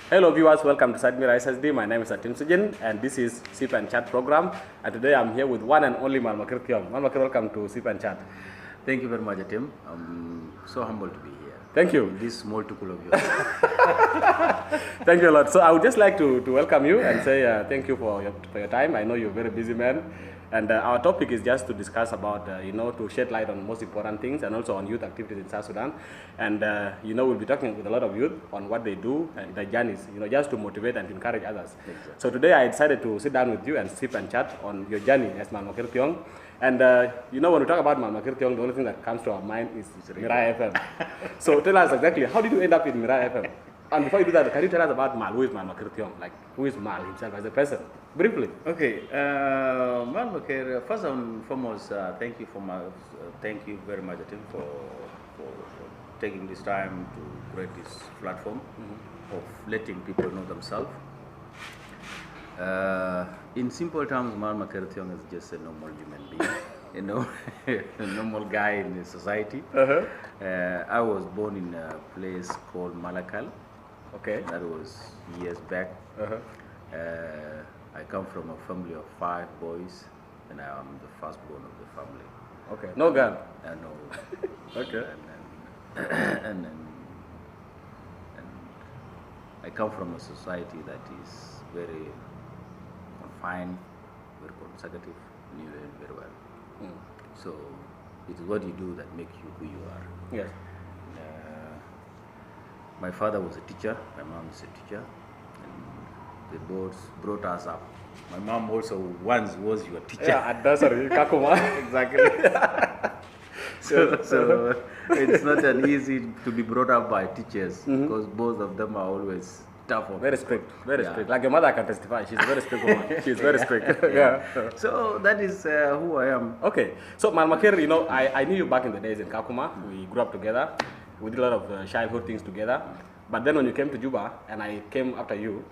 Hello viewers, welcome to Miraya FM. My name is Thiong, and this is Sip and Chat program. And today I'm here with one and only Maal Maker Thiong. Maal Maker, welcome to Sip and Chat. Thank you very much, Tim. I'm so humbled to be here. Thank you. This small tukul of yours. Thank you a lot. So I would just like to welcome you and say thank you for your time. I know you're a very busy man. And our topic is just to discuss about, to shed light on most important things and also on youth activities in South Sudan. And, we'll be talking with a lot of youth on what they do and their journeys, just to motivate and to encourage others. Exactly. So today I decided to sit down with you and sip and chat on your journey as Maal Maker Thiong. And, when we talk about Maal Maker Thiong, the only thing that comes to our mind is Miraya FM. So tell us exactly, how did you end up in Miraya FM? And before you do that, can you tell us about Maal? Who is Maal Maker Thiong? Like, who is Maal himself as a person? Briefly. Okay, Maal Maker, first and foremost, thank you very much, Tim, for taking this time to create this platform of letting people know themselves. In simple terms, Maal Maker Thiong is just a normal human being, a normal guy in the society. I was born in a place called Malakal. Okay. That was years back. I come from a family of 5 boys, and I am the firstborn of the family. Okay. No girl? No. Okay. And I come from a society that is very confined, very conservative, and you learn very well. So it's what you do that makes you who you are. Yes. My father was a teacher, my mom is a teacher, and they both brought us up. My mom also once was your teacher. Yeah, at nursery, Kakuma. Exactly. so it's not an easy to be brought up by teachers because both of them are always tough. Very strict, very strict. Like your mother can testify, she's a very strict woman. She's very strict. Yeah. So that is who I am. Okay. So Maal Maker, I knew you back in the days in Kakuma. We grew up together. We did a lot of childhood things together. But then when you came to Juba and I came after you,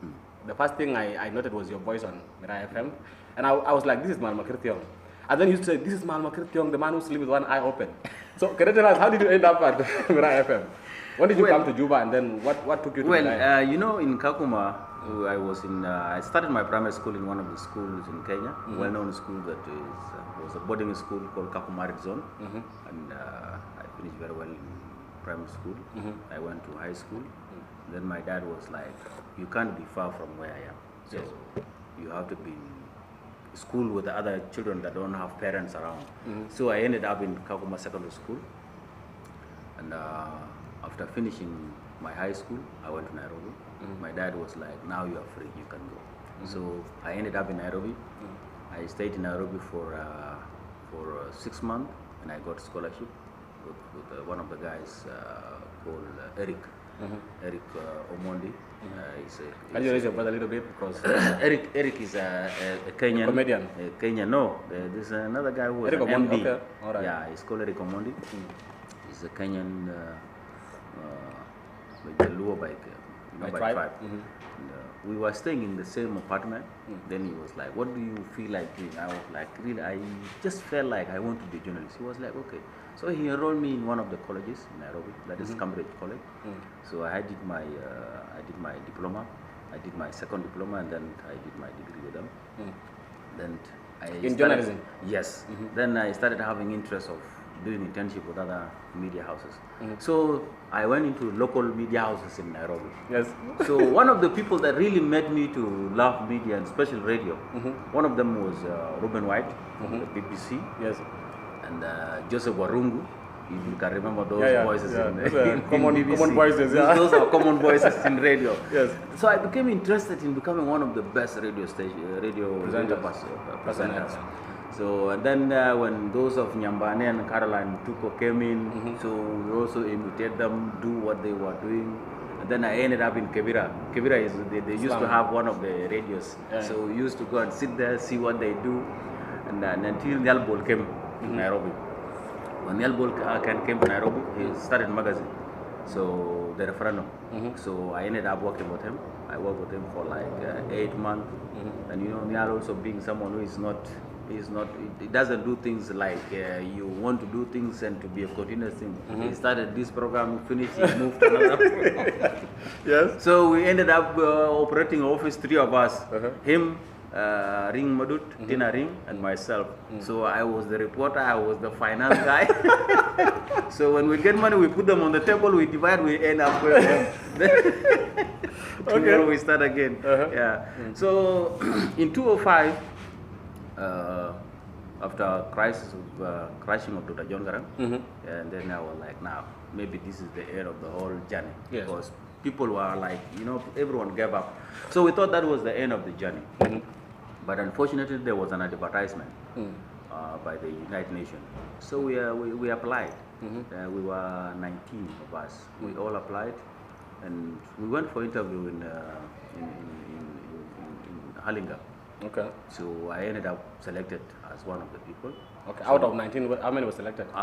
the first thing I noted was your voice on Miraya FM. And I was like, this is Maal Maker Thiong. And then you said, this is Maal Maker Thiong, the man who sleeps with one eye open. So can you tell us, how did you end up at Miraya FM? When did you come to Juba and then what took you to Miraya? In Kakuma, I started my primary school in one of the schools in Kenya, well-known school that was a boarding school called Kakuma Red Zone. And I finished very well in primary school. I went to high school. Then my dad was like, you can't be far from where I am. So you have to be in school with the other children that don't have parents around. So I ended up in Kakuma Secondary School. And after finishing my high school, I went to Nairobi. My dad was like, now you are free, you can go. So I ended up in Nairobi. I stayed in Nairobi for 6 months, and I got scholarship with one of the guys called Eric. Eric Omondi. Can you raise your brother a little bit? Because Eric is a Kenyan. Comedian. Kenyan, no. There's another guy who was Eric an Omondi. MD. Okay. All right. Yeah, he's called Eric Omondi. He's a Kenyan, with the Luo by tribe. And, we were staying in the same apartment. Then he was like, what do you feel like doing? I was like, really, I just felt like I want to be a journalist. He was like, okay. So he enrolled me in one of the colleges in Nairobi, that is Cambridge College. So I did my diploma. I did my second diploma, and then I did my degree with them. Then in journalism? Yes. Then I started having interest of doing internship with other media houses. So I went into local media houses in Nairobi. Yes. So one of the people that really made me to love media and especially radio, one of them was Ruben White, the BBC. Yes. And Joseph Warungu, if you can remember those voices in common BBC. voices. Those are common voices in radio. Yes. So I became interested in becoming one of the best radio presenters. So and then when those of Nyambane and Caroline Tuko came in, so we also imitated them, do what they were doing. And then I ended up in Kibera. Kibera is they used to have one of the radios. So we used to go and sit there, see what they do, and until Nyalbol came to Nairobi. When Nyalbol came to Nairobi, he started a magazine. So the referendum. So I ended up working with him. I worked with him for like 8 months. And Nyal also being someone who is not it doesn't do things like you want to do things and to be a continuous thing. He started this program, finished, he moved to another program. Yes. So we ended up operating office, three of us. Him, Ring Madut, Tina Ring, and myself. So I was the reporter, I was the finance guy. So when we get money, we put them on the table, we divide, we end up going home. Tomorrow we start again. Yeah. So in 2005, after crisis of crashing of Dr. John Garang, and then I was like, now maybe this is the end of the whole journey, because people were like, everyone gave up. So we thought that was the end of the journey. But unfortunately, there was an advertisement by the United Nations. So we applied. We were 19 of us. We all applied, and we went for interview in Halinga. Okay. So I ended up selected as one of the people. Okay. Out of 19, how many were selected? 10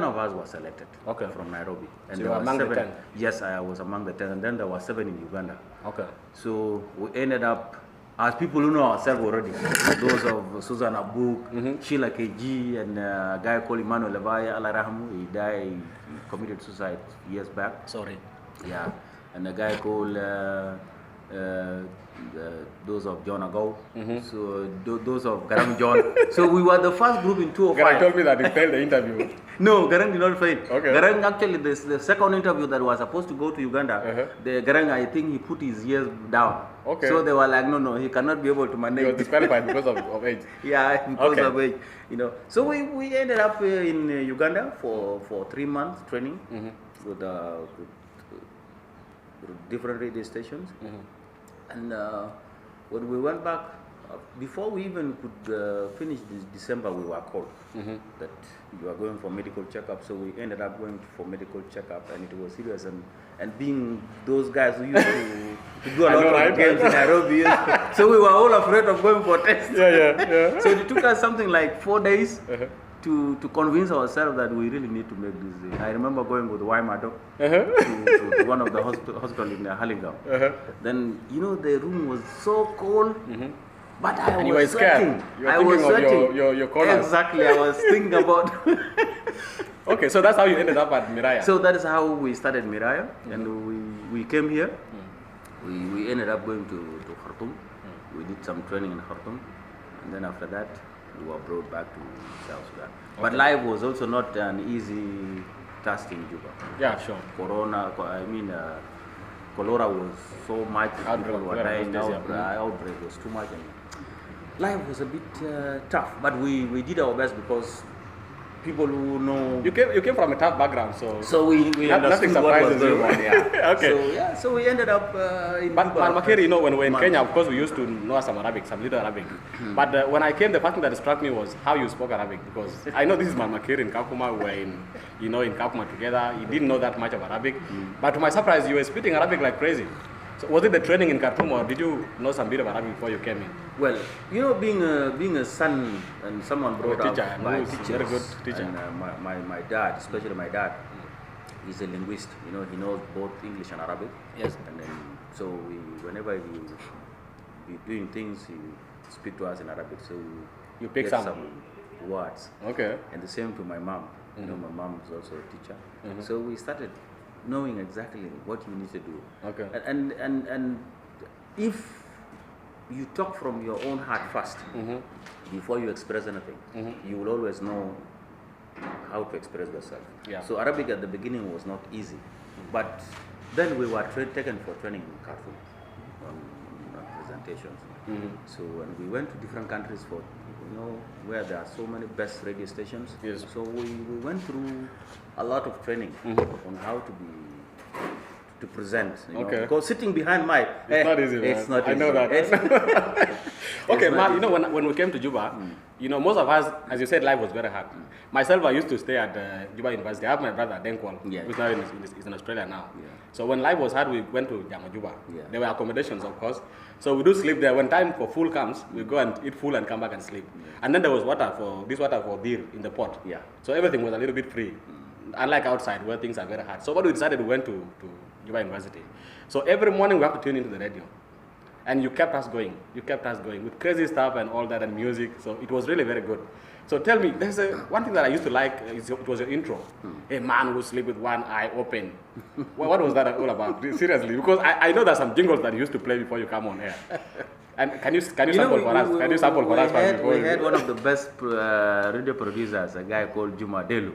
of us were selected. Okay. From Nairobi. And So you were among the 10? Yes, I was among the 10, and then there were 7 in Uganda. Okay. So we ended up as people who know ourselves already. Those of Susan Abuk, Sheila KG, and a guy called Emmanuel Levaya Alarahamu. He died, he committed suicide years back. Sorry. Yeah. And a guy called those of John Ago, so those of Garang John. So we were the first group in 205. Garang told me that he failed the interview. No, Garang did not fail. Okay. Garang actually, the second interview that was supposed to go to Uganda, the Garang, I think he put his ears down. Okay. So they were like, no, he cannot be able to manage. He was disqualified because of age. Yeah, because of age. So we ended up in Uganda for 3 months training with different radio stations. And when we went back, before we even could finish this December, we were called that you are going for medical checkup. So we ended up going for medical checkup, and it was serious. And being those guys who used to do a lot of games in Nairobi, so we were all afraid of going for tests. Yeah. So it took us something like 4 days to convince ourselves that we really need to make this. I remember going with Waimado to one of the hospital in Halinga. Then the room was so cold, but I and was you were sweating. scared. You were thinking of your corners. Exactly, I was thinking about. Okay, so that's how you ended up at Miraya. So that is how we started Miraya, and we came here. We ended up going to Khartoum. We did some training in Khartoum, and then after that, we were brought back to South Sudan. Okay. But life was also not an easy task in Juba. Yeah, sure. Cholera was so much. People were dying. Outbreak was too much. And life was a bit tough, but we did our best because people who know. You came from a tough background, so we understood what was going on. Yeah. Okay. So we ended up in But Juba. Maal Maker, when we were in Kenya, of course, we used to know some Arabic, some little Arabic. But when I came, the first thing that struck me was how you spoke Arabic, because I know this is Maal Maker in Kakuma. We were in Kakuma together. You didn't know that much of Arabic, but to my surprise, you were speaking Arabic like crazy. So was it the training in Khartoum, or did you know some bit of Arabic before you came in? Well, being a son and someone brought up by teachers, very good teacher. And my dad, especially my dad, is a linguist. He knows both English and Arabic. Yes. And then so whenever we doing things, he speak to us in Arabic. So you pick some words. Okay. And the same to my mom. My mom is also a teacher. So we started knowing exactly what you need to do. Okay. And if you talk from your own heart first, before you express anything, you will always know how to express yourself. Yeah. So Arabic at the beginning was not easy, but then we were taken for training in Khartoum on presentations. So when we went to different countries for where there are so many best radio stations. Yes. So we went through a lot of training on how to present. Okay. Because sitting behind mic, it's not easy. It's not easy. I know that. Okay, Maal, when we came to Juba, most of us, as you said, life was very hard. Myself, I used to stay at Juba University. I have my brother, Denkwal, who's now in Australia now. Yeah. So when life was hard, we went to Jama Juba. Yeah. There were accommodations, of course. So we do sleep there. When time for food comes, we go and eat food and come back and sleep. Yeah. And then there was water for beer in the pot. Yeah. So everything was a little bit free. Unlike outside where things are very hard. So what we decided, we went to Juba University. So every morning we have to tune into the radio. And you kept us going. You kept us going with crazy stuff and all that and music. So it was really very good. So tell me, there's one thing that I used to like, it was your intro. A man who sleep with one eye open. What was that all about? Seriously, because I know there's some jingles that you used to play before you come on air. And can you sample for us? Can you sample for us? We had one of the best radio producers, a guy called Juma Delu.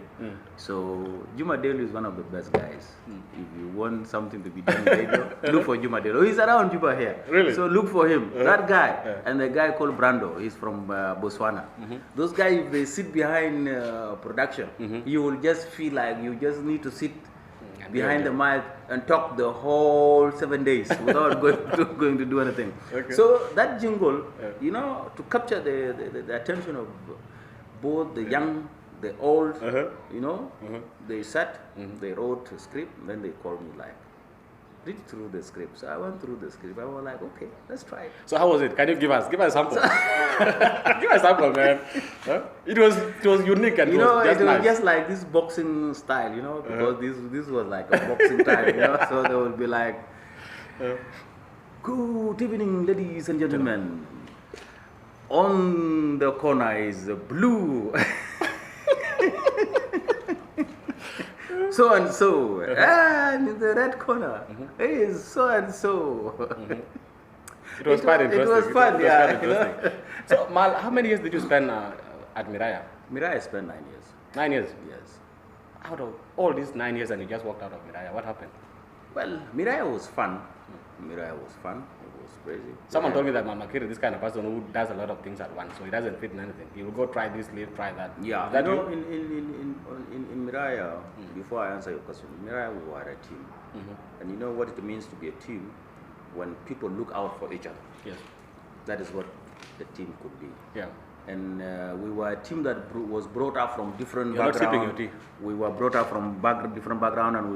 So Juma Delu is one of the best guys. If you want something to be done in radio, look for Juma Delu. He's around Juba here. Really? So look for him. That guy and the guy called Brando. He's from Botswana. Those guys, if they sit behind production, you will just feel like you just need to sit behind the mic and talk the whole 7 days without going to do anything. Okay. So that jingle, you know, to capture the attention of both the young, the old, you know, they sat, they wrote a script, then they called me like, read through the script. So I went through the script. I was like, okay, let's try it. So how was it? Can you give us a sample? Give us a sample, man. Huh? It was unique and you know, it was nice. Just like this boxing style, you know, because this was like a boxing time, you know. So they would be like, good evening, ladies and gentlemen. On the corner is blue. So and so, and in the red corner is so and so. It was quite interesting. It was fun, yeah. You know? So, Maal, how many years did you spend at Miraya? Miraya spent 9 years. 9 years? Yes. Out of all these 9 years and you just walked out of Miraya, what happened? Well, Miraya was fun. Miraya was fun. It was crazy. Someone told me that Maal Maker is this kind of person who does a lot of things at once, so he doesn't fit in anything. He will go try this, leave, try that. Yeah, That you know, in Miraya, before I answer your question, Miraya we were a team. And you know what it means to be a team when people look out for each other. Yes. That is what the team could be. Yeah. And we were a team that was brought up from different You're backgrounds. not sipping your tea. We were brought up from different background, and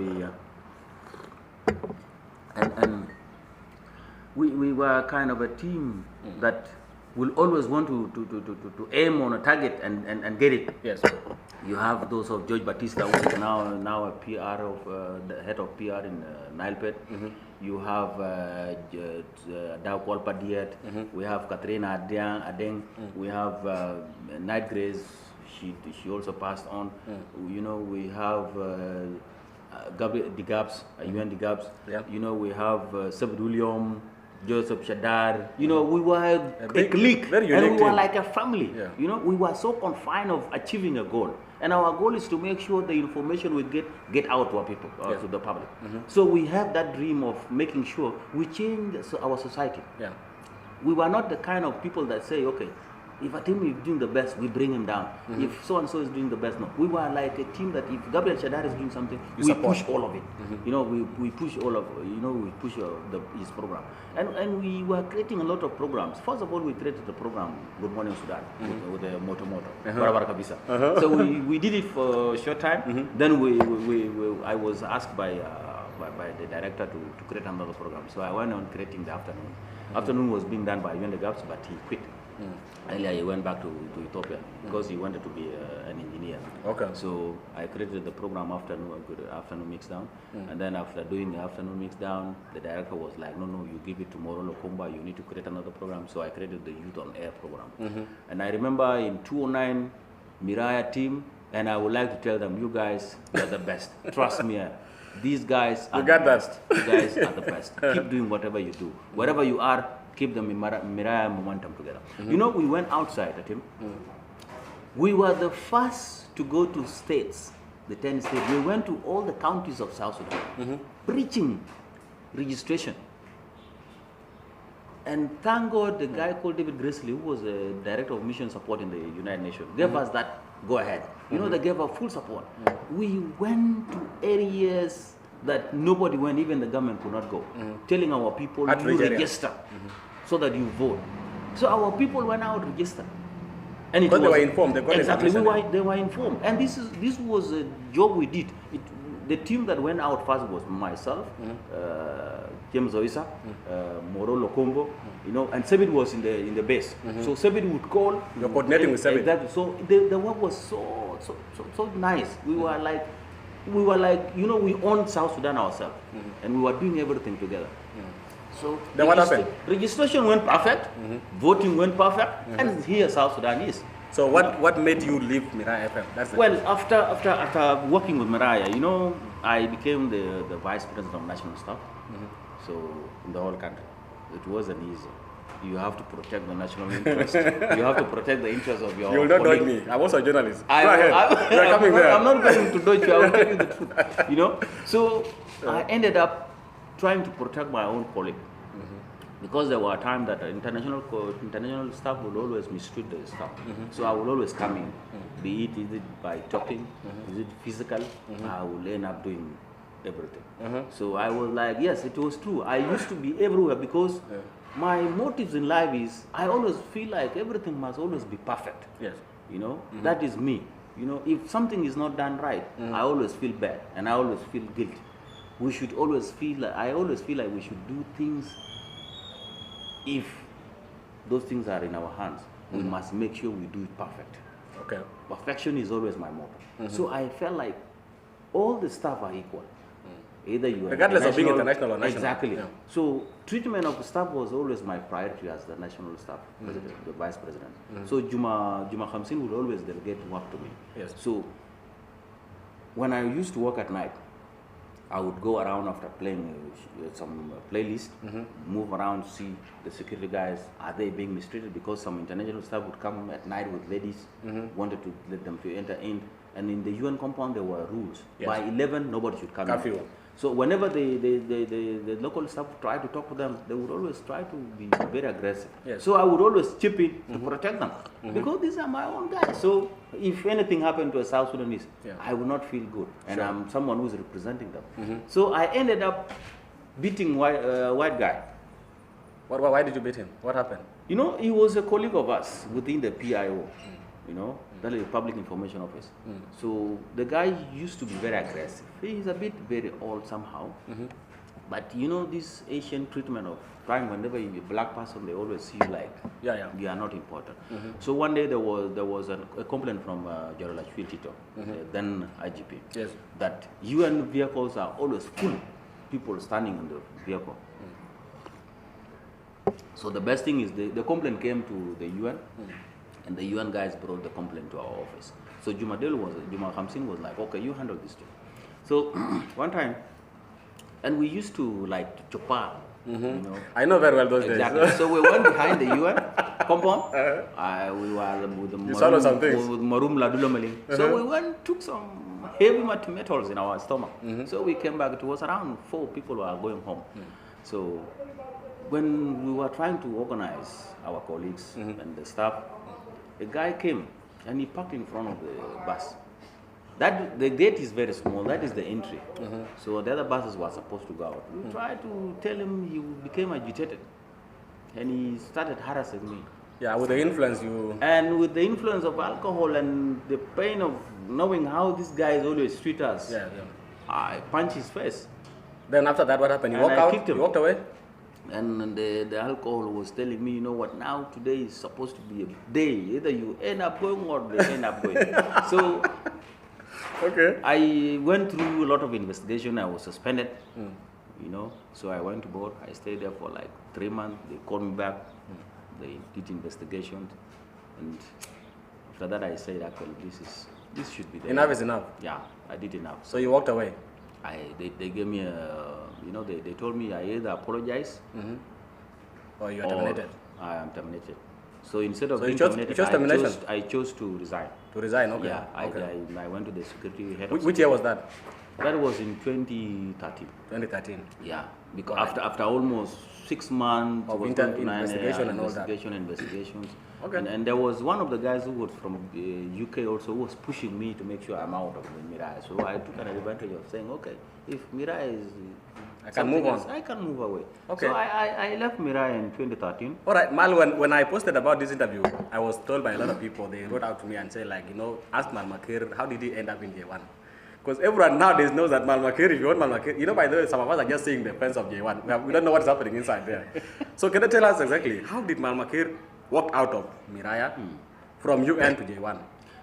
we were kind of a team that will always want to aim on a target and get it. Yes. You have those of George Batista, who is now a PR of the head of PR in Nilepet. You have Daw Kwalpa Diet. We have Katrina Adeng. We have Night Grace. She also passed on. You know, we have Gabriel Digabs, UN Digabs. Yeah. You know, we have Sabid William, Joseph Shadar. You know, we were a clique, very and we unique were team. like a family. Yeah. You know, we were so confined of achieving a goal. And our goal is to make sure the information we get out to our people, to the public. So we have that dream of making sure we change our society. Yeah. We were not the kind of people that say, okay, if a team is doing the best, we bring him down. If so and so is doing the best, no. We were like a team that if Gabriel Shadar is doing something, we push all of it. You know, we push all of, you know, we push his program. And we were creating a lot of programs. First of all, we created the program Good Morning Sudan with the Moto Barabara Kabisa. So we did it for a short time. Then I was asked by the director to create another program. So I went on creating the afternoon. Afternoon was being done by Yende Gaps, but he quit. Earlier he went back to Ethiopia because he wanted to be an engineer. Okay. So I created the program afternoon mix down, and then after doing the afternoon mix down, the director was like, no, you give it to Morolo Komba, you need to create another program. So I created the Youth on Air program. And I remember in 2009, Miraya team, and I would like to tell them, you guys are the best. Trust me. These guys are the best. You guys are the best. Keep doing whatever you do. Wherever you are, keep the Miraya momentum together. You know, we went outside at him. We were the first to go to states, the 10 states. We went to all the counties of South Sudan, preaching registration. And thank God, the guy called David Gracely, who was a director of mission support in the United Nations, gave us that go ahead. You know, they gave us full support. We went to areas that nobody went, even the government could not go, telling our people to register so that you vote. So our people went out to register. And But they were informed. They got exactly, they were informed. And this was a job we did. The team that went out first was myself, James Oisa, Moro Lokombo, you know, and Sebit was in the base. So Sebit would call. You're coordinating with Sebit. Exactly. So the work was so nice. We were like, you know, we owned South Sudan ourselves, and we were doing everything together. So then what happened? Registration went perfect, voting went perfect, and here South Sudan is. So what made you leave Miraya FM? That's the Well, after working with Miraya, you know, I became the vice president of national staff. So in the whole country, it wasn't easy. You have to protect the national interest. You have to protect the interest of your. You will not dodge me. I'm also a journalist. Go ahead. You're coming there. I'm not going to dodge you. I will tell you the truth. You know. So I ended up trying to protect my own colleague. Because there were times that international staff would always mistreat the staff. So I would always come in, be it by talking, is it physical, I will end up doing everything. So I was like, yes, it was true. I used to be everywhere because my motives in life is, I always feel like everything must always be perfect. Yes. You know, that is me. You know, if something is not done right, I always feel bad and I always feel guilty. We should always feel like, I always feel like we should do things. If those things are in our hands, we must make sure we do it perfect. Okay. Perfection is always my motto. So I felt like all the staff are equal. Either you are regardless of being international or national. Exactly. Yeah. So treatment of the staff was always my priority as the national staff president, the vice president. So Juma Khamsin would always delegate work to me. Yes. So when I used to work at night, I would go around after playing some playlist, move around to see the security guys, are they being mistreated? Because some international staff would come at night with ladies, wanted to let them to enter in. And in the UN compound, there were rules. Yes. By 11, nobody should come Curfew. in. So whenever the local staff try to talk to them, they would always try to be very aggressive. Yes. So I would always chip in to protect them because these are my own guys. So if anything happened to a South Sudanese, I would not feel good, and I'm someone who's representing them. So I ended up beating white guy. Why did you beat him? What happened? You know, he was a colleague of us within the PIO. You know, that is the Public Information Office. So the guy used to be very aggressive. He's a bit very old somehow. But you know, this Asian treatment of trying whenever you're a black person, they always see you like you are not important. So one day there was a complaint from General Tito, then IGP, that UN vehicles are always full, people standing in the vehicle. So the best thing is the complaint came to the UN. And the UN guys brought the complaint to our office. So Juma Khamsin was like, okay, you handle this too. So one time, and we used to like to chopper, you know. I know very well those days. So we went behind the UN compound. We were with the Marum Ladulameling. So we went, took some heavy metals in our stomach. So we came back. It was around 4 people were going home. So when we were trying to organize our colleagues and the staff, a guy came and he parked in front of the bus. The gate is very small, that is the entry. So the other buses were supposed to go out. We tried to tell him, he became agitated. And he started harassing me. Yeah, with the influence And with the influence of alcohol and the pain of knowing how these guys always treat us, I punched his face. Then after that, what happened? You walked out? You walked away? And the alcohol was telling me, you know what, now today is supposed to be a day. Either you end up going or they end up going. So I went through a lot of investigation. I was suspended, you know. So I went to board. I stayed there for like 3 months. They called me back. They did investigations. And after that, I said, actually, this should be there. Enough is enough. Yeah, I did enough. So you walked away? They gave me you know, they told me I either apologize or you are terminated. I am terminated. So instead of being terminated, I chose to resign. To resign, okay. Yeah, I went to the security head. Which year was that? That was in 2013. 2013. Yeah, because after almost 6 months of investigation and all that. Investigations. Okay. And there was one of the guys who was from UK also who was pushing me to make sure I'm out of the Miraya. So I took an advantage of saying, okay, if Miraya is I can move on. I can move away. Okay. So I left Miraya in 2013. All right, Mal, when I posted about this interview, I was told by a lot of people, they wrote out to me and said, like, you know, ask Maal Maker, how did he end up in J1? Because everyone nowadays knows that Maal Maker, if you want Maal Maker, you know, by the way, some of us are just seeing the fence of J1. We don't know what's happening inside there. So can you tell us exactly, how did Maal Maker walk out of Miraya from UN to J1?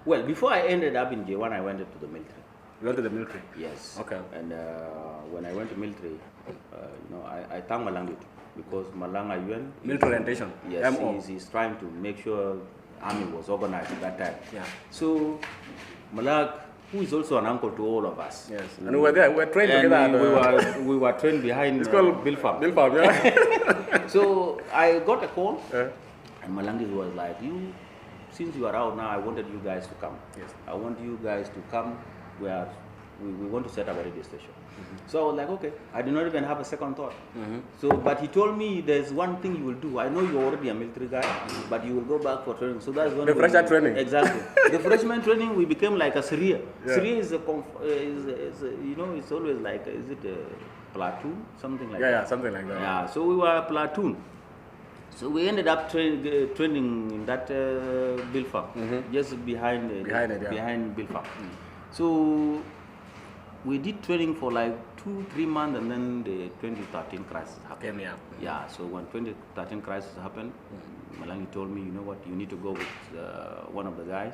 Well, before I ended up in J1, I went to the military. You went to the military? Yes. Okay. And when I went to military, you know, I thank Malang because Malang UN. Military orientation? Yes, he's trying to make sure army was organized at that time. Yeah. So Malak, who is also an uncle to all of us. Yes. And we were there. We were trained And together. we were trained behind It's called Bilfam. Bilfam, yeah. So I got a call, and Malangis was like, since you are out now, I wanted you guys to come. Yes. I want you guys to come. We want to set up a radio station. So I was like, okay. I did not even have a second thought. So, but he told me there's one thing you will do. I know you're already a military guy, but you will go back for training. So that's when refresher training. Exactly. The freshman training, we became like a Syria. Yeah. Syria is it's always like, is it a platoon? Something like that. Yeah, something like that. Yeah, so we were a platoon. So we ended up training in that Bilfam, just behind Bilfam. So we did training for like 2-3 months, and then the 2013 crisis happened. Yeah, so when 2013 crisis happened, Malangi told me, you know what, you need to go with one of the guys.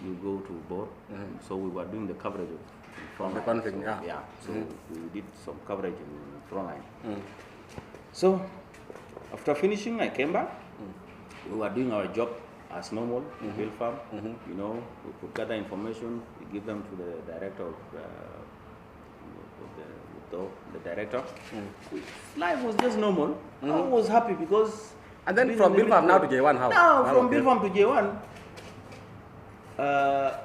You go to Bor. So we were doing the coverage from the conflict. Yeah. So we did some coverage in frontline. So after finishing, I came back. We were doing our job as normal in Bilfam. You know, we could gather information, we give them to the director of the director. Life was just normal. I was happy because. And then from Bilfam now to J1, how? Now from Bilfam to J1.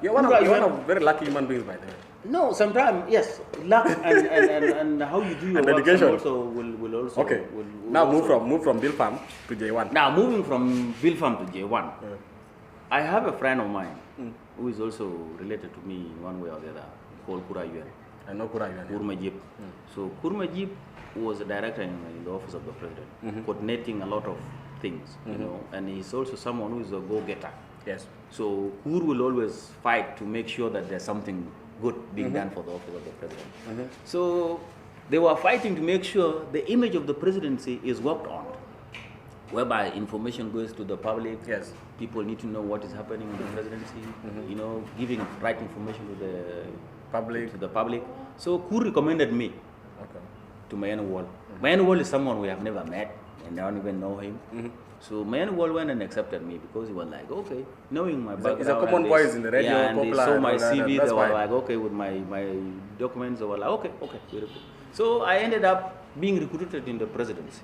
You're one of very lucky human beings, by the way. No, sometimes yes, luck and how you do your and work dedication also will also. Okay. Will Now also move from Bilfam to J1. Now moving from Bilfam to J1, I have a friend of mine who is also related to me in one way or the other, called Kura Yuan. I know Kura Yuan. Kurmajib. So Kurmajib was a director in the office of the president, coordinating a lot of things, you know, and he's also someone who is a go-getter. Yes. So Kur will always fight to make sure that there's something good being done for the office of the president. So they were fighting to make sure the image of the presidency is worked on, whereby information goes to the public. Yes. People need to know what is happening in the presidency, you know, giving right information to the public. So Kur recommended me to Mayan Wall. Mayan Wall is someone we have never met and I don't even know him. So Mayan Wall went and accepted me because he was like, okay, knowing my background. It's a common voice in the radio, yeah, and popular. they saw my CV, they were fine. like, okay, with my documents, they were like, okay, beautiful. So I ended up being recruited in the presidency.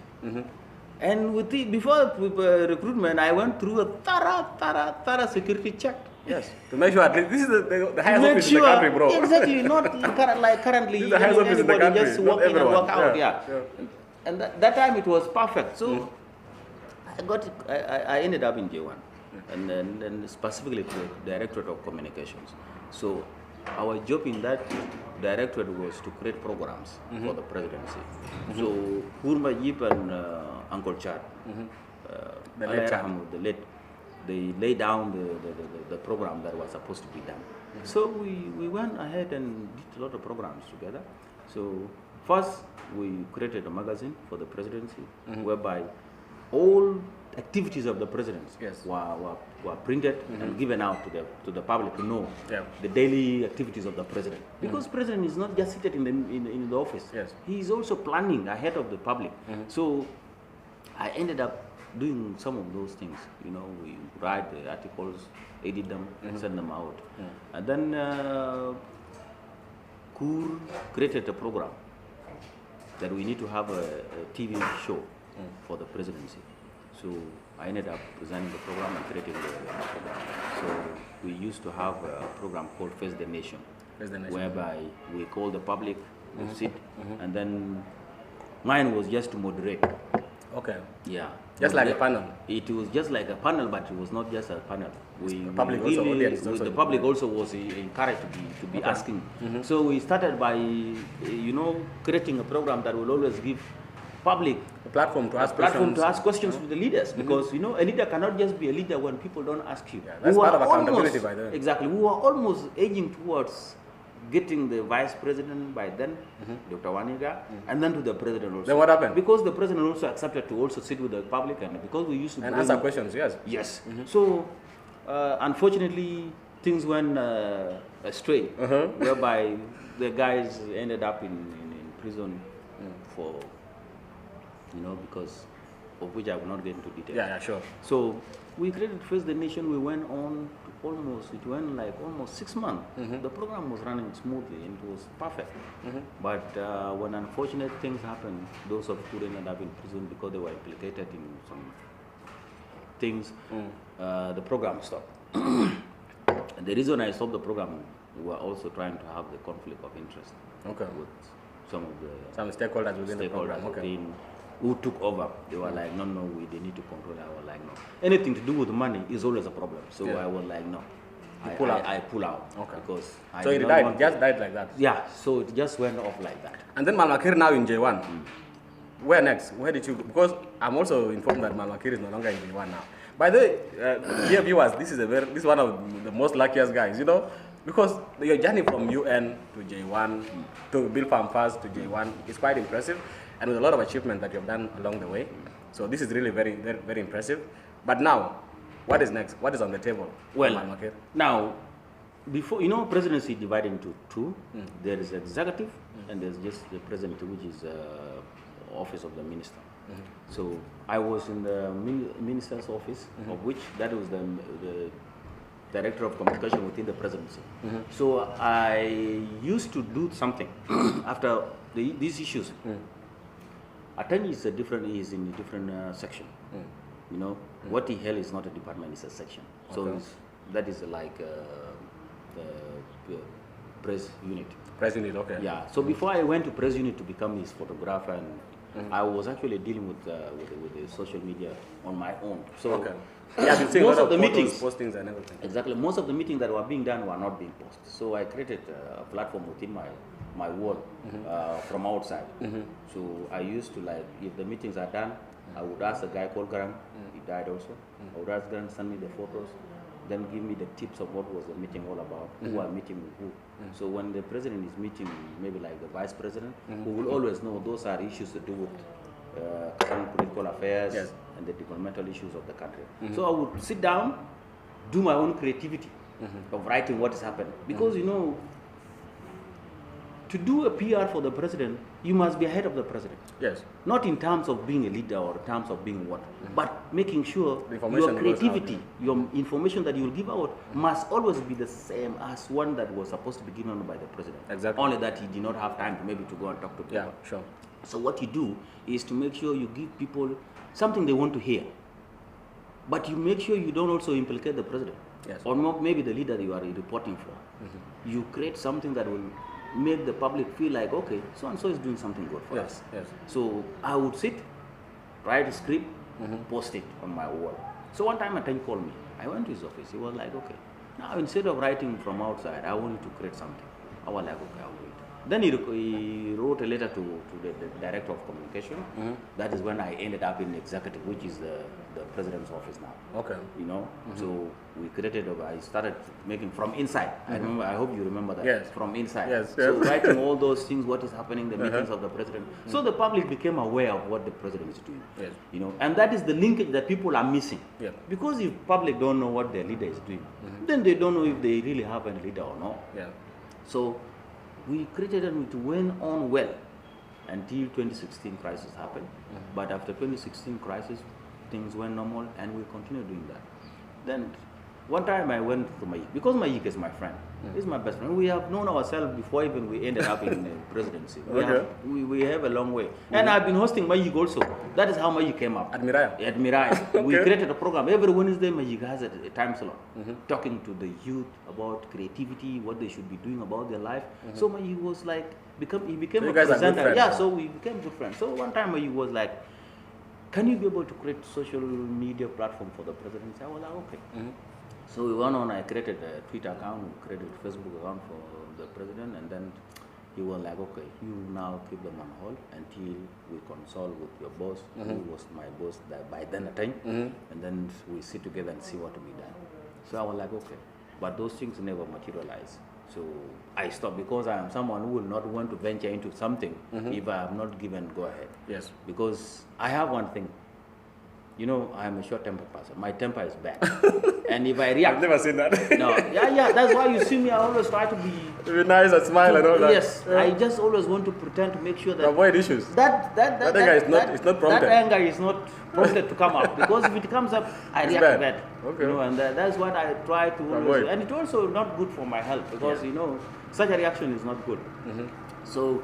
And before recruitment, I went through a thorough security check. Yes, to make sure at least this is the highest office in the country, bro. Exactly, not like currently. This is the highest office in the country. Just walk in and walk out, yeah. And that time it was perfect. So I ended up in J1, and then specifically to the Directorate of Communications. So our job in that directorate was to create programs for the presidency. So Kurmajib and Uncle Chad, the late Chad, they laid down the program that was supposed to be done. So we went ahead and did a lot of programs together. So first we created a magazine for the presidency, whereby all activities of the presidency were printed and given out to the public to know the daily activities of the president. Because president is not just seated in the office. Yes. He is also planning ahead of the public. So I ended up doing some of those things. You know, we write the articles, edit them, send them out. And then Kur created a program that we need to have a TV show for the presidency. So I ended up designing the program and creating the program. So we used to have a program called Face the Nation, whereby we call the public, we sit, and then mine was just to moderate. Okay. Yeah. Just like a panel. It was just like a panel, but it was not just a panel. The public also was encouraged to be asking. So we started by, creating a program that will always give public a platform to ask questions to the leaders, because a leader cannot just be a leader when people don't ask you. Yeah, that's part of accountability by then. Exactly. We were almost edging towards getting the vice president by then, Dr. Waniga, and then to the president also. Then what happened? Because the president also accepted to also sit with the public, and because we used to answer questions, yes. Yes. So unfortunately, things went astray, whereby the guys ended up in prison for, because of which I will not get into detail. Yeah, sure. So we created Face the Nation. We went on to almost 6 months. The program was running smoothly and it was perfect. But when unfortunate things happened, those of who ended up in prison because they were implicated in some things, the program stopped. And the reason I stopped the program, we were also trying to have the conflict of interest with some stakeholders within the program. Who took over. They were like, no, they need to control it. I was like, no. Anything to do with money is always a problem. So I was like, no. I pull out. Because so it just died like that? Yeah, so it just went off like that. And then Maal Maker now in J1. Where next? Where did you, because I'm also informed that Maal Maker is no longer in J1 now. By the way, dear viewers, this is one of the most luckiest guys, because your journey from UN to J1 to Build Farm Fast to J1 is quite impressive, and with a lot of achievement that you've done along the way. So this is really very, very, very impressive. But now, what is next? What is on the table? Well, now, before, presidency divided into two. There is executive and there's just the president, which is office of the minister. So I was in the minister's office, of which that was the director of communication within the presidency. So I used to do something after these issues. Attorney is is in a different section. What he held is not a department; it's a section. So that is like the press unit. Press unit, okay. Yeah. So before I went to press unit to become his photographer, and I was actually dealing with the social media on my own. So most of the meetings, postings and everything. Exactly. Most of the meetings that were being done were not being posted. So I created a platform within my wall from outside. So I used to, like, if the meetings are done, I would ask a guy called Garang, he died also. I would ask Garang, send me the photos, then give me the tips of what was the meeting all about, who are meeting with who. So when the president is meeting, maybe like the vice president, who will always know those are issues to do with current political affairs and the developmental issues of the country. So I would sit down, do my own creativity of writing what is happening. Because, to do a PR for the president, you must be ahead of the president. Yes. Not in terms of being a leader or in terms of being what, but making sure your creativity, your information that you will give out must always be the same as one that was supposed to be given by the president. Exactly. Only that he did not have time to go and talk to people. Yeah, sure. So what you do is to make sure you give people something they want to hear, but you make sure you don't also implicate the president. Yes. Or maybe the leader you are reporting for. You create something that will make the public feel like, okay, so-and-so is doing something good for us. Yes. So I would sit, write a script, post it on my wall. So one time a Thiong called me. I went to his office. He was like, okay, now instead of writing from outside, I want you to create something. I was like, okay, I'll do it. Then he wrote a letter to the director of communication. That is when I ended up in executive, which is the president's office now. Okay. So we created, I started making from inside. I remember, I hope you remember that. Yes. From inside. Yes. So writing all those things, what is happening, the meetings of the president. So the public became aware of what the president is doing. Yes. And that is the linkage that people are missing. Yeah. Because if public don't know what their leader is doing, then they don't know if they really have a leader or not. Yeah. So we created and it went on well until 2016 crisis happened. But after 2016 crisis, things went normal and we continued doing that. Then one time I went to Mayik, because Mayik is my friend. He's my best friend. We have known ourselves before even we ended up in the presidency. We have a long way. And I've been hosting Mayik also. That is how Mayik came up. At Miraya? At Miraya. We created a program. Every Wednesday Mayik has a time slot, talking to the youth about creativity, what they should be doing about their life. So Mayik was like, he became a presenter. Yeah, so we became good friends. So one time Mayik was like, can you be able to create social media platform for the presidency? I was like, okay. So we went on, I created a Twitter account, we created a Facebook account for the president, and then he was like, okay, you now keep them on hold until we consult with your boss, who was my boss by then at time, and then we sit together and see what to be done. So I was like, okay, but those things never materialized. So I stopped because I am someone who will not want to venture into something if I am not given go ahead. Yes. Because I have one thing. You know, I am a short-tempered person. My temper is bad. And if I react... I've never seen that. No, yeah, that's why you see me, I always try to be... Be nice and smile and all that. Yes, I just always want to pretend to make sure that... Avoid issues. That anger is not prompted. That anger is not prompted to come up. Because if it comes up, I react bad. Okay. You know, and that's what I try to always... Avoid. And it's also not good for my health. Because, you know, such a reaction is not good. So,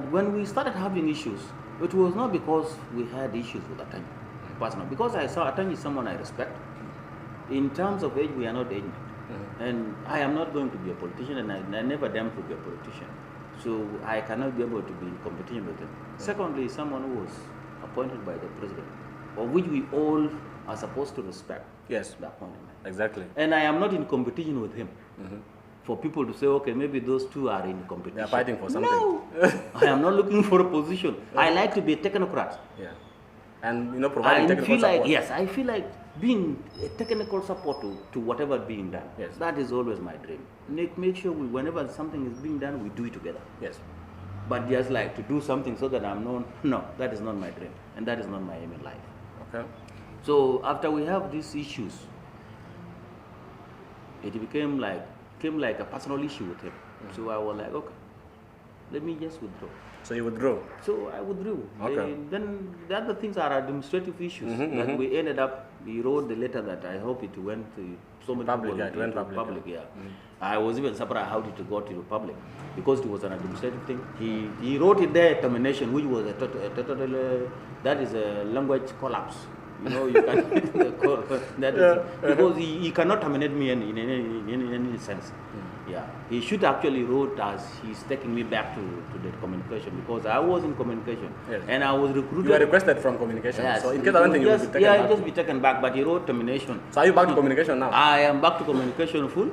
when we started having issues, it was not because we had issues with Atany. Personal, because I saw Atany is someone I respect. In terms of age, we are not age mates. And I am not going to be a politician, and I never dreamt to be a politician. So I cannot be able to be in competition with him. Secondly, someone who was appointed by the president, of which we all are supposed to respect. Yes. The appointment. Exactly. And I am not in competition with him. For people to say, okay, maybe those two are in competition. They are fighting for something. No, I am not looking for a position. I like to be a technocrat. Yeah. And, you know, providing technical support. Yes, I feel like being a technical support to whatever being done. Yes. That is always my dream. Make sure whenever something is being done, we do it together. Yes. But just like to do something so that I'm known, no, that is not my dream. And that is not my aim in life. Okay. So after we have these issues, it became like a personal issue with him. So I was like, okay, let me just withdraw. So you withdrew? So I withdrew. Okay. Then the other things are administrative issues that we ended up. He wrote the letter that I hope it went to so many Public, people. yeah, it went public, Yeah. I was even surprised how did it go to the public because it was an administrative thing. He wrote it there, termination, which was that is a language collapse. You know, you can that is because he cannot terminate me in any sense. Yeah, he should actually wrote as he's taking me back to the communication because I was in communication and I was recruited. You were requested from communication, yes, so in case of anything, you will be taken back. Yeah, just be taken back, but he wrote termination. So are you back to communication now? I am back to communication full,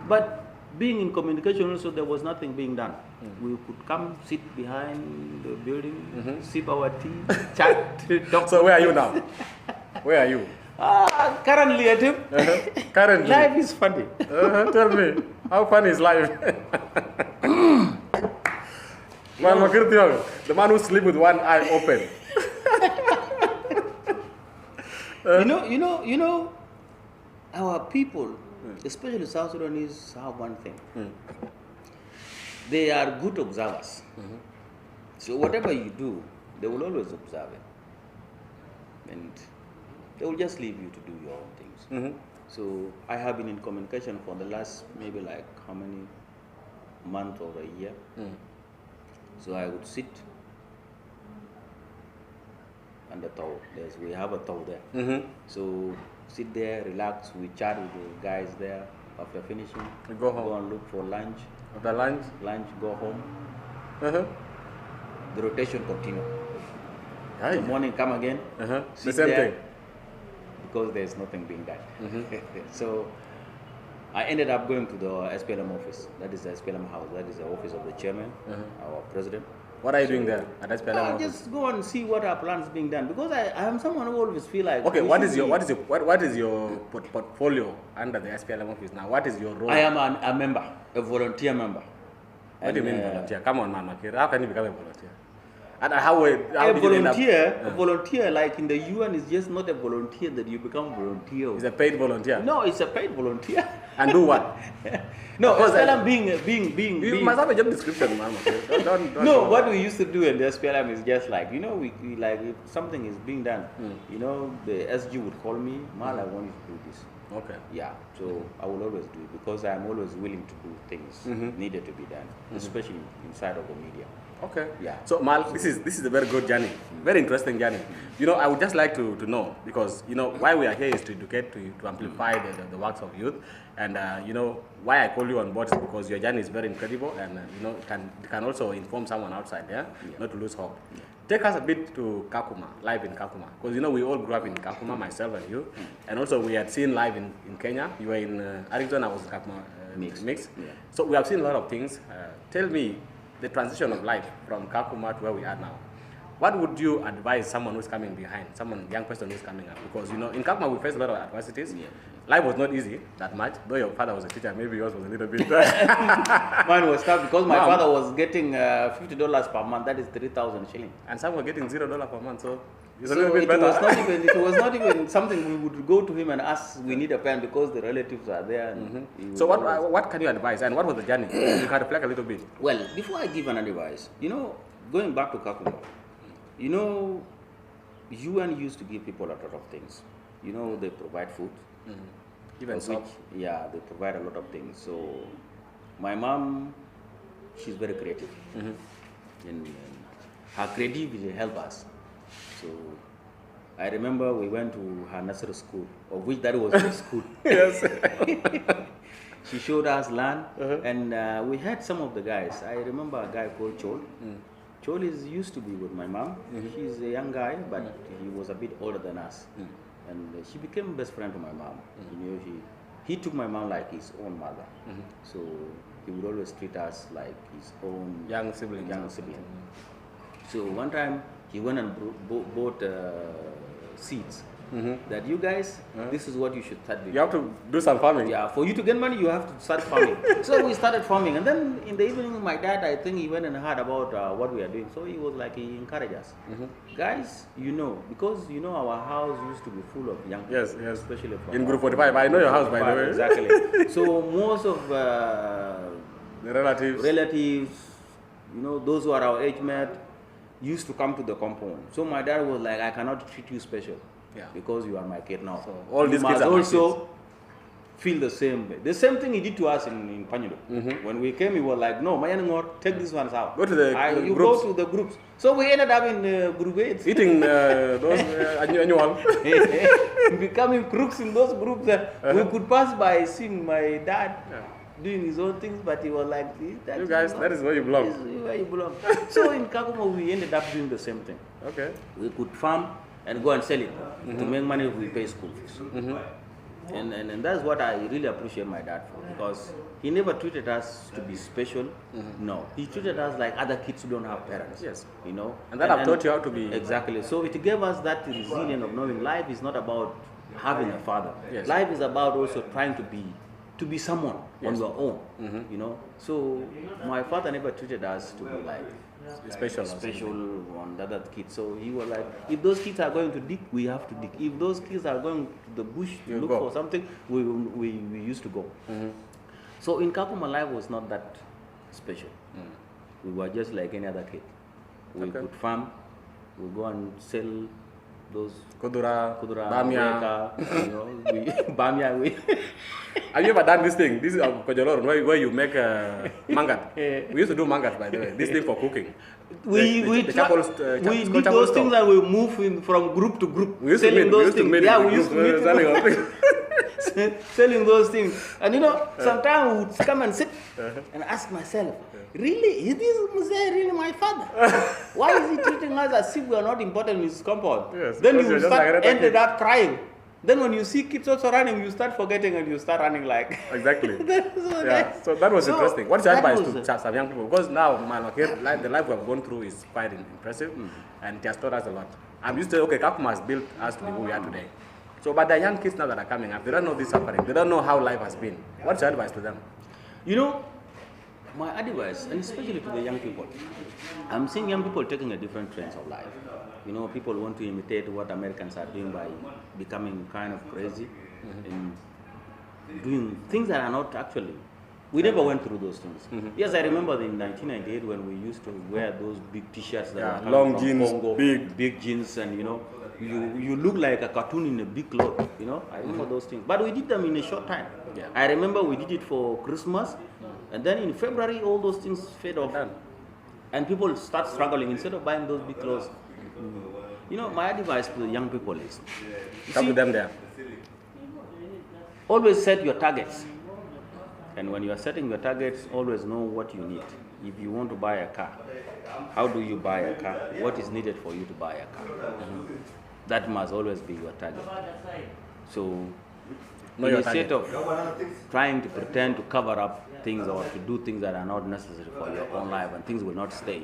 but being in communication also there was nothing being done. We could come, sit behind the building, sip our tea, chat, talk. So where are you now? Where are you? Currently at him. Currently? Life is funny. Tell me, how funny is life? Maal Maker Thiong, the man who sleeps with one eye open. You know, our people, especially South Sudanese, have one thing. They are good observers. So whatever you do, they will always observe it. And they will just leave you to do your own things. So I have been in communication for the last maybe like how many months or a year. So I would sit under Thiong. We have a Thiong there. So sit there, relax, we chat with the guys there. After finishing, we go home. Go and look for lunch. After lunch? Lunch, go home. The rotation continue. The morning come again. The same thing. Because there's nothing being done. So I ended up going to the SPLM office. That is the SPLM house. That is the office of the chairman, our president. What are you doing there at SPLM office? Just go and see what our plans being done. Because I am someone who always feel like. Okay, what is your portfolio under the SPLM office now? What is your role? I am a member, a volunteer member. What do you mean volunteer? Come on, Maal Maker. How can you become a volunteer? And a volunteer, like in the UN, is just not a volunteer that you become a volunteer. It's a paid volunteer. No, it's a paid volunteer. And do what? No, SPLM being. You must have a job description, Maal Maker. No, what we used to do in the SPLM is just like, you know, we like if something is being done, you know, the SG would call me, Maal, I want you to do this. Okay. Yeah, so I will always do it because I am always willing to do things needed to be done, especially inside of the media. Okay. Yeah. So Maal, this is a very good journey, very interesting journey. You know, I would just like to know because you know why we are here is to educate, to amplify the works of youth, and you know why I call you on board is because your journey is very incredible, and you know can also inform someone outside there not to lose hope. Yeah. Take us a bit to Kakuma, live in Kakuma, because you know we all grew up in Kakuma, myself and you, and also we had seen live in Kenya. You were in Arizona, I was in Kakuma mix. Yeah. So we have seen a lot of things. Tell me the transition of life from Kakuma to where we are now. what would you advise someone who's coming behind, young person who's coming up? Because, in Kakuma we faced a lot of adversities. Yeah. Life was not easy that much, though your father was a teacher, maybe yours was a little bit... Mine was tough because my father was getting $50 per month, that is 3,000 shillings. And some were getting $0 per month, so it's a So little bit it better. was not even something we would go to him and ask, we need a pen because the relatives are there. And So what can you advise, and what was the journey? You can reflect a little bit. Well, before I give an advice, going back to Kakuma, UN used to give people a lot of things. They provide food. Even so. Yeah, they provide a lot of things. So my mom, she's very creative. And her creativity helped us. So I remember we went to her nursery school, of which that was her school. Yes. She showed us land, and we had some of the guys. I remember a guy called Chol. Chol used to be with my mom. He's a young guy, but he was a bit older than us. And she became best friend to my mom. He took my mom like his own mother. So he would always treat us like his own Young sibling. So one time he went and bought seeds. That you guys, this is what you should start doing. You have to do some farming. Yeah, for you to get money, you have to start farming. So we started farming, and then in the evening, my dad, I think he went and heard about what we are doing. So he was like, he encouraged us, guys, because our house used to be full of young people. Yes. Especially from In Group 45, I know your house, by the way. Exactly. So most of The relatives. those who are our age mate, used to come to the compound. So my dad was like, I cannot treat you special. Yeah. Because you are my kid now. So all these you kids must are my also feel the same way. The same thing he did to us in Panyudu. When we came, he was like, no, take these ones out. Go to the you groups. go to the groups. So we ended up in group 8. Eating those annual. Becoming crooks in those groups. We could pass by seeing my dad doing his own things, but he was like, you guys, that is where you belong. This is where you belong. So in Kakuma, we ended up doing the same thing. Okay. We could farm and go and sell it to make money if we pay school fees. And that's what I really appreciate my dad for, because he never treated us to be special. No, he treated us like other kids who don't have parents. Yes. And that have taught you how to be. Exactly. So it gave us that resilience of knowing life is not about having a father. Yes. Life is about also trying to be someone on your own. So my father never treated us to be like Special on the other kids. So he was like, if those kids are going to dig, we have to dig. If those kids are going to the bush to look for something, we used to go. So in Kakuma, life was not that special. We were just like any other kid. We could farm, we go and sell those Kudura, Bamia, Bamia. Have you ever done this thing? This is Kojolor, where you make mangat. We used to do mangat, by the way. This thing for cooking. We did those things and we move from group to group. We used to meet. We used to meet. Selling those things. And sometimes we would come and sit and ask myself, really, is this Mzee really my father? Why is he treating us as if we are not important in his compound? Yes, then you ended up crying. Then when you see kids also running, you start forgetting and you start running like... Exactly. So that was interesting. What's your advice to some young people? Because now, Maal Maker, the life we have gone through is quite impressive and it has taught us a lot. I'm used to, Kakuma has built us to be who we are today. So, but the young kids now that are coming up, they don't know this suffering. They don't know how life has been. What's your advice to them? My advice, and especially to the young people, I'm seeing young people taking a different trends of life. People want to imitate what Americans are doing by becoming kind of crazy and doing things that are not actually. We never went through those things. Yes, I remember in 1998 when we used to wear those big T-shirts that were long from jeans, Congo, big jeans, and you look like a cartoon in a big cloth. I remember those things, but we did them in a short time. Yeah. I remember we did it for Christmas, and then in February all those things fade off, and people start struggling instead of buying those big clothes. My advice to the young people is, Come to them there. Always set your targets. And when you are setting your targets, always know what you need. If you want to buy a car, how do you buy a car? What is needed for you to buy a car? That must always be your target. So Know your instead target. of trying to pretend to cover up things or to do things that are not necessary for your own life and things will not stay,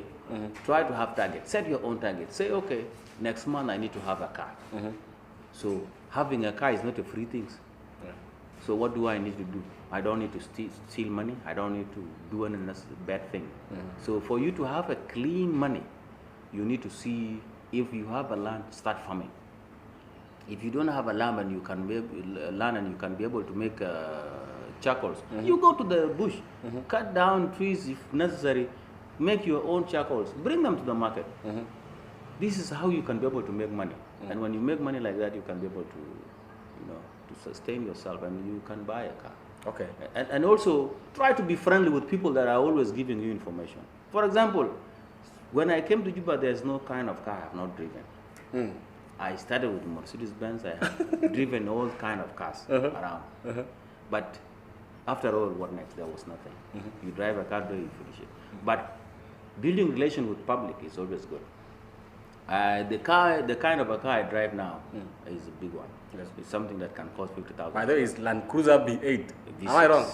try to have targets. Set your own target. Say, okay, next month I need to have a car. So having a car is not a free thing. So what do I need to do? I don't need to steal money. I don't need to do any bad thing. So for you to have a clean money, you need to see if you have a land, start farming. If you don't have a land and you can be able to make charcoals, you go to the bush, cut down trees if necessary, make your own charcoals, bring them to the market. This is how you can be able to make money. And when you make money like that, you can be able to, to sustain yourself and you can buy a car. Okay. And also try to be friendly with people that are always giving you information. For example, when I came to Juba, there's no kind of car I have not driven. I started with Mercedes-Benz. I have driven all kind of cars around. But after all, what next? There was nothing. You drive a car there, you finish it. But building relation with public is always good. The kind of a car I drive now is a big one. It's something that can cost 50,000. By the way, it's Land Cruiser B8. Am I wrong?